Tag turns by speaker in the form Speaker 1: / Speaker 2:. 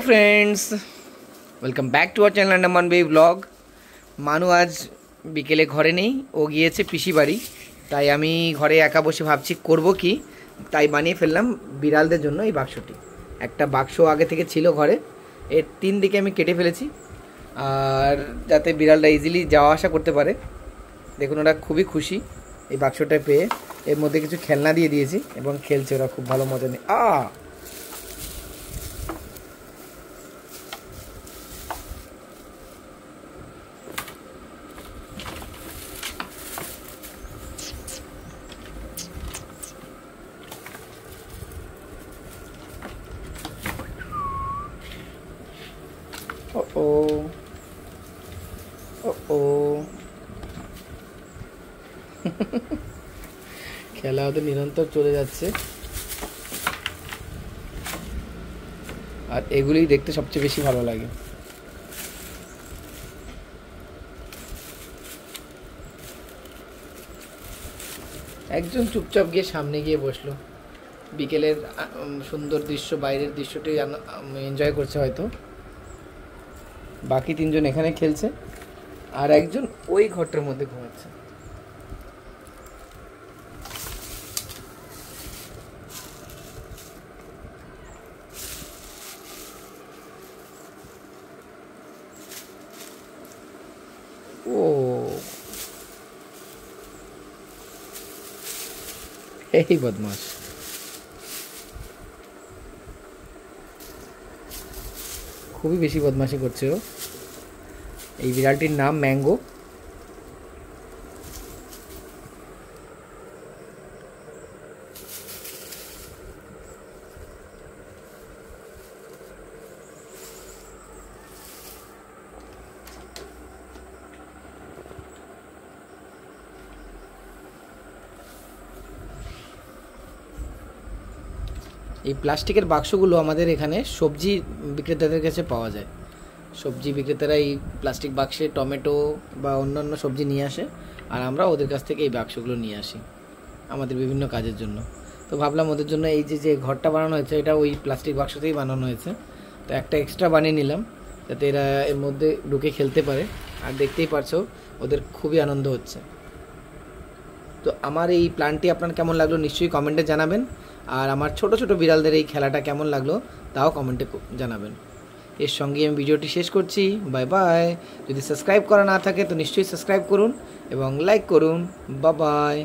Speaker 1: Friends welcome back to our channel Andaman bay vlog. मानु आज बिकेले घरे नहीं, ओ गिয়েছে পিসি বাড়ি। তাই আমি ঘরে একা বসে ভাবছি করব কি, তাই বানিয়ে ফেললাম বিড়ালদের জন্য এই বাক্সটি। একটা বাক্স আগে থেকে ছিল ঘরে, এর তিন দিকে আমি কেটে ফেলেছি আর যাতে বিড়ালটা ইজিলি যাওয়া আসা করতে পারে। দেখুন ওরা খুবই খুশি এই বাক্সটা পেয়ে। এর মধ্যে কিছু খেলনা দিয়ে দিয়েছি এবং খেলছে ওরা খুব ভালো মজা নিয়ে। খেলা ওদের নিরন্তর চলে যাচ্ছে আর এগুলোই দেখতে সবচেয়ে বেশি ভালো লাগে। একজন চুপচাপ গিয়ে সামনে গিয়ে বসলো। বিকেলের সুন্দর দৃশ্য, বাইরের দৃশ্যটি এনজয় করছে হয়তো। বাকি তিনজন এখানে খেলছে আর একজন ওই ঘরটার মধ্যে ঘুমাচ্ছে। ও এই বদমাশ, খুবই বেশি বদমাশি করছে ও। এই বিড়ালটির নাম ম্যাঙ্গো। এই প্লাস্টিকের বাক্সগুলো আমাদের এখানে সবজি বিক্রেতাদের কাছে পাওয়া যায়। সবজি বিক্রেতারা এই প্লাস্টিক বাক্সে টমেটো বা অন্যান্য সবজি নিয়ে আসে আর আমরা ওদের কাছ থেকে এই বাক্সগুলো নিয়ে আসি আমাদের বিভিন্ন কাজের জন্য। তো ভাবলাম ওদের জন্য এই যে ঘরটা বানানো হয়েছে এটা ওই প্লাস্টিক বাক্সতেই বানানো হয়েছে, তো একটা এক্সট্রা বানিয়ে নিলাম যাতে এরা এর মধ্যে ঢুকে খেলতে পারে। আর দেখতেই পারছো ওদের খুবই আনন্দ হচ্ছে। তো আমার এই প্ল্যানটি আপনার কেমন লাগলো নিশ্চয়ই কমেন্টে জানাবেন। আর আমার ছোট ছোট বিড়ালদের এই খেলাটা কেমন লাগলো তাও কমেন্টে জানাবেন। এর সঙ্গে আমি ভিডিওটি শেষ করছি। Bye bye. যদি সাবস্ক্রাইব করা না থাকে তো নিশ্চয়ই সাবস্ক্রাইব করুন এবং লাইক করুন। Bye bye.